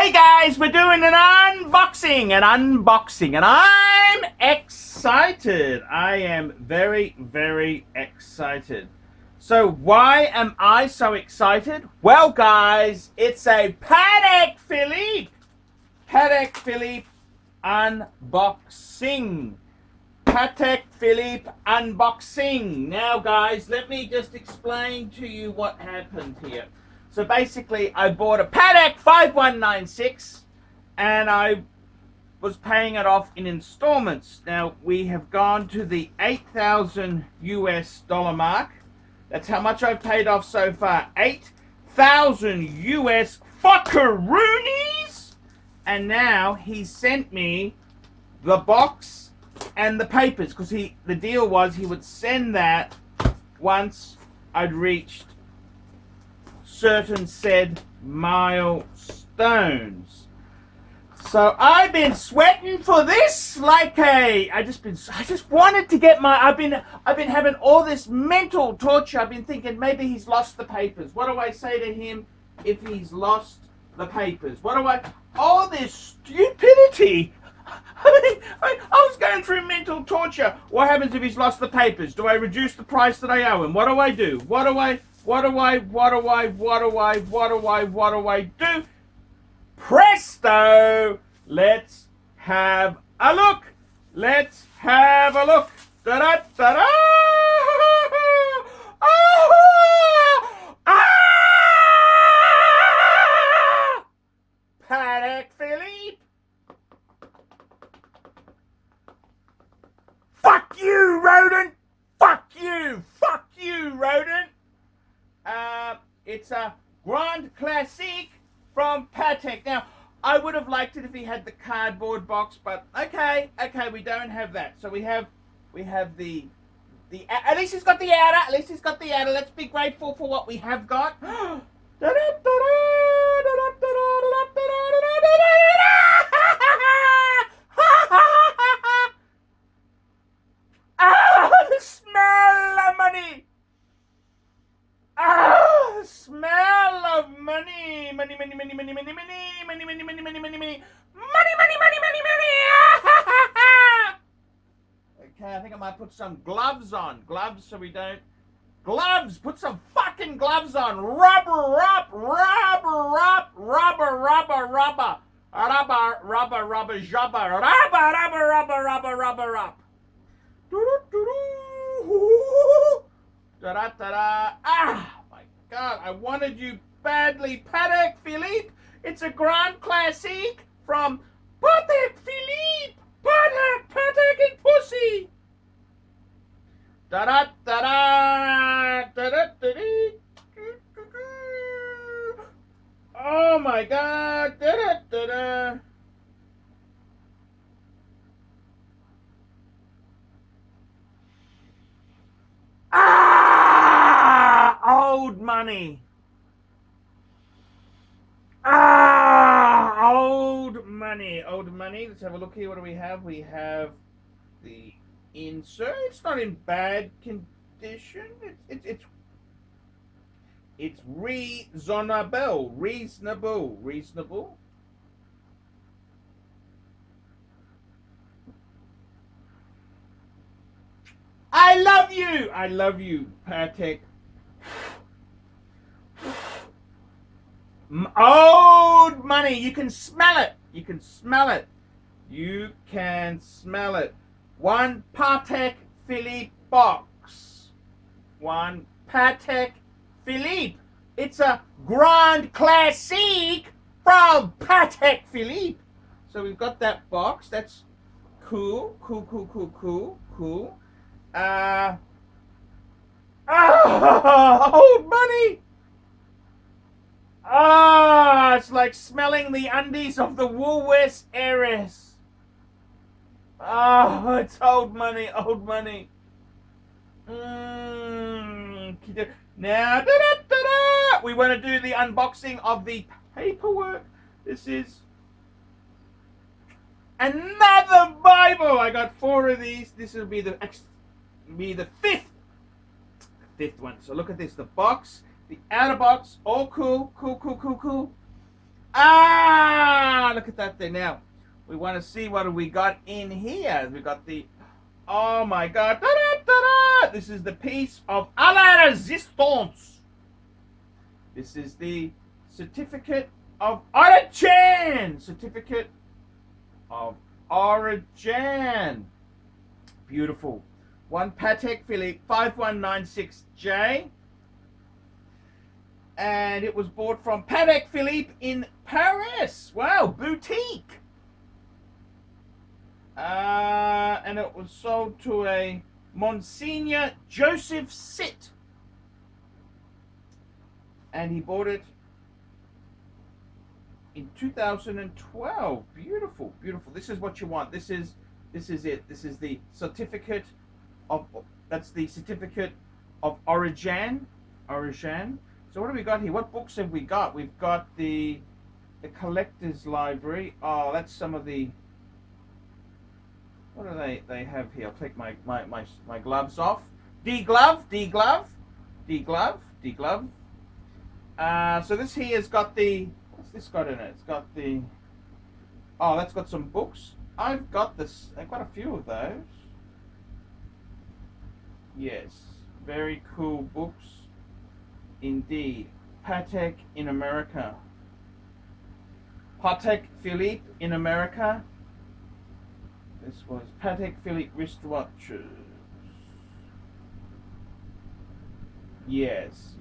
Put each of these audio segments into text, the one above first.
Hey guys, we're doing an unboxing, and I'm excited. I am very, very excited. So why am I so excited? Well guys, it's a Patek Philippe unboxing. Patek Philippe unboxing. Now guys, let me just explain to you what happened here. So basically, I bought a Patek 5196 and I was paying it off in installments. Now, we have gone to the $8,000 mark. That's how much I've paid off so far. 8,000 US fuckaroonies! And now he sent me the box and the papers, because the deal was he would send that once I'd reached certain said milestones. So I've been sweating for this like I just wanted to get I've been having all this mental torture. I've been thinking maybe he's lost the papers. What do I say to him if he's lost the papers? All this stupidity. I was going through mental torture. What happens if he's lost the papers? Do I reduce the price that I owe him? What do I do? What do I do? Presto! Let's have a look. Da-da-da-da! Patek Philippe. Fuck you, rodent! Fuck you, rodent! It's a Grand Classique from Patek. Now, I would have liked it if he had the cardboard box, but okay, we don't have that. So we have the at least he's got the outer. Let's be grateful for what we have got. The smell of money. The smell of money. Money. Okay, I think I might put some gloves on. Gloves so we don't. Gloves! Put some fucking gloves on. Rubber up. Da-da-da-da. Ah, my God, I wanted you badly. Patek Philippe. It's a Grand Classique from Patek Philippe. Patek and pussy. Da-da-da-da. Da-da-da-da. Oh, my God. Da-da-da-da. Old money. Old money. Let's have a look here. What do we have? We have the insert. It's not in bad condition. It's reasonable. I love you, Patek. Old money. You can smell it. One Patek Philippe box. One Patek Philippe. It's a Grand Classique from Patek Philippe. So we've got that box. That's cool. Old money. It's like smelling the undies of the Woolworths heiress. It's old money. Now, we want to do the unboxing of the paperwork. This is another Bible. I got 4 of these. This will be the fifth one. So look at this. The box. The outer box, all cool. look at that there. Now, we want to see what we got in here. We got the, oh my God. Da-da-da-da. This is the piece of à la résistance. This is the certificate of origin. Certificate of origin. Beautiful. One Patek Philippe 5196J. And it was bought from Patek Philippe in Paris. Wow, boutique. And it was sold to a Monsignor Joseph Sitt. And he bought it in 2012. Beautiful, beautiful. This is what you want. This is it. This is the certificate of, that's the certificate of origin. Origin. So what have we got here? What books have we got? We've got the collector's library. Oh, that's some of the, what do they have here? I'll take my gloves off. D-glove. So this here has got the, what's this got in it? It's got the, oh, that's got some books. I've got this, I've got a few of those. Yes, very cool books indeed. Patek in America. Patek Philippe in America. This was Patek Philippe wristwatches. Yes.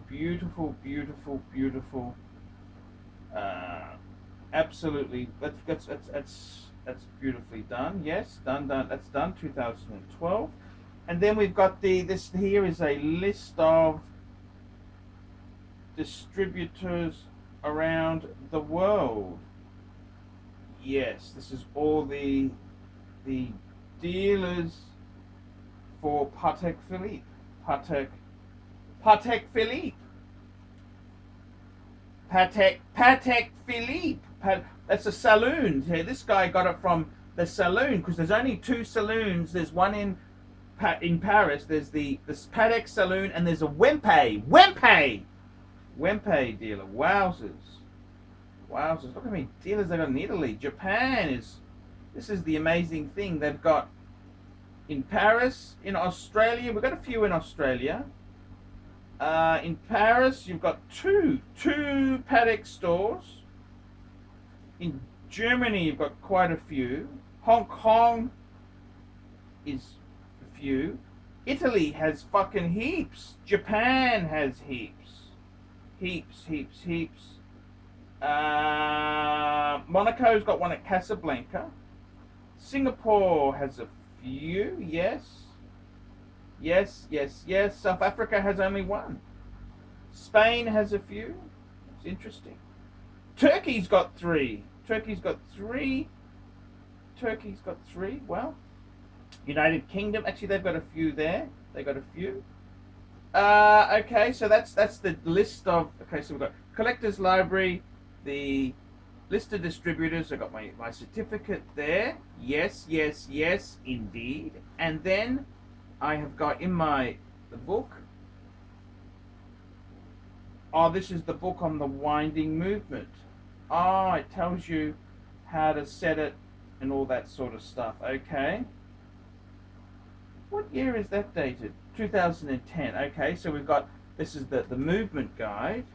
Beautiful. Absolutely. That's beautifully done. Yes, done. That's done. 2012. And then we've got this here is a list of distributors around the world. Yes, this is all the dealers for Patek Philippe. Patek Philippe. Patek Philippe. That's a saloon. Here, this guy got it from the saloon because there's only two saloons. There's one in Paris. There's the Patek saloon and there's a Wempe dealer. Wowzers. Look how many dealers they got in Italy. Japan this is the amazing thing. They've got in Paris, in Australia, we've got a few in Australia. In Paris, you've got two Patek stores. In Germany, you've got quite a few. Hong Kong is a few. Italy has fucking heaps. Japan has heaps. Monaco's got one at Casablanca. Singapore has a few. Yes. South Africa has only one. Spain has a few. It's interesting. Turkey's got three. Well, United Kingdom, actually they've got a few there. Okay, so that's the list of, okay, so we've got collector's library, the list of distributors. I got my certificate there. Yes, indeed. And then I have got in the book. Oh, this is the book on the winding movement. Oh, it tells you how to set it and all that sort of stuff. Okay. What year is that dated? 2010. Okay, so we've got, this is the movement guide.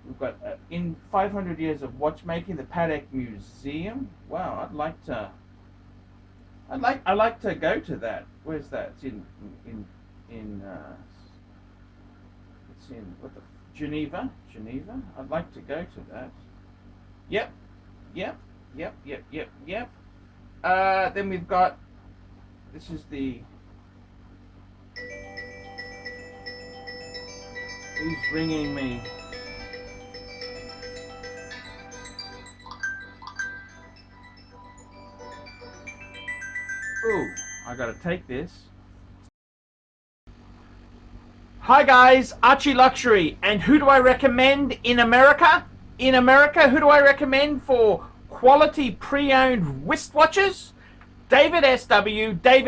We've got in 500 years of watchmaking, the Patek Museum. Wow, I'd like to go to that. Where's that? It's in Geneva. I'd like to go to that. Yep. Then we've got, this is the, who's ringing me? Ooh, I gotta take this. Hi guys, ArchieLuxury, and who do I recommend in America? In America, who do I recommend for quality pre-owned wristwatches? David SW. Go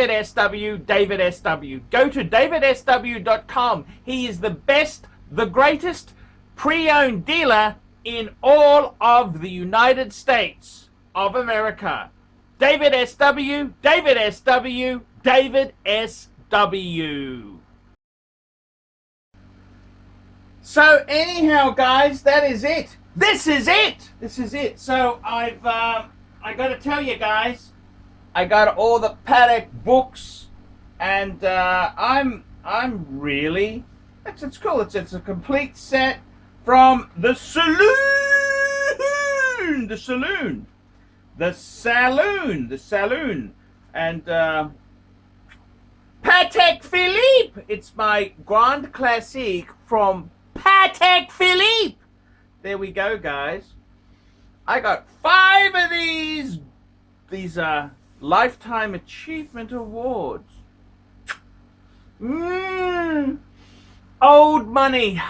to davidsw.com. He is the best, the greatest pre-owned dealer in all of the United States of America. David SW, David SW, David SW. So anyhow, guys, that is it. This is it. This is it. So I got to tell you guys, I got all the Patek books, and I'm really, it's cool. It's a complete set from the saloon, and Patek Philippe. It's my Grand Classique from Patek Philippe. There we go, guys. I got 5 of these Lifetime Achievement Awards. Old money.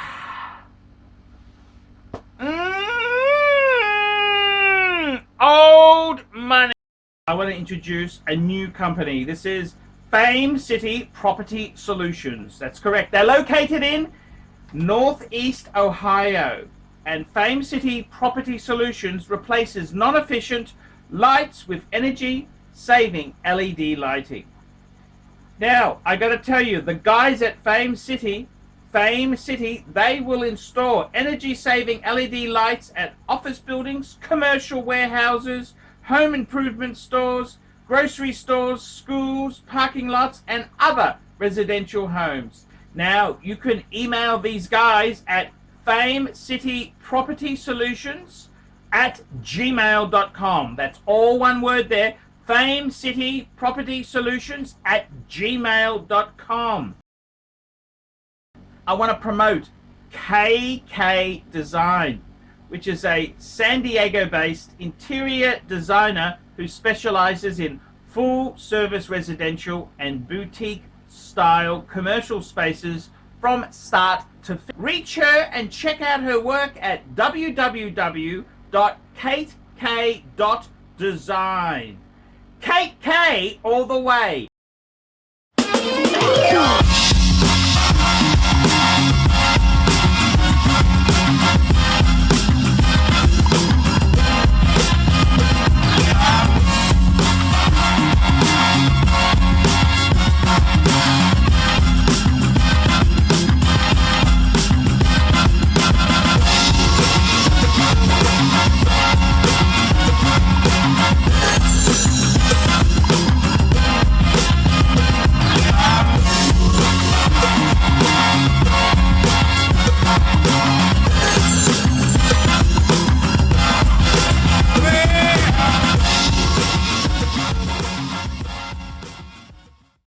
Old money. I want to introduce a new company. This is Fame City Property Solutions. That's correct. They're located in Northeast Ohio. And Fame City Property Solutions replaces non-efficient lights with energy-saving LED lighting. Now, I got to tell you, the guys at Fame City, they will install energy-saving LED lights at office buildings, commercial warehouses, home improvement stores, grocery stores, schools, parking lots, and other residential homes. Now, you can email these guys at famecitypropertysolutions@gmail.com. That's all one word there. famecitypropertysolutions@gmail.com. I want to promote KK Design, which is a San Diego-based interior designer who specializes in full-service residential and boutique-style commercial spaces from start to finish. Reach her and check out her work at www.katek.design. Kate K all the way.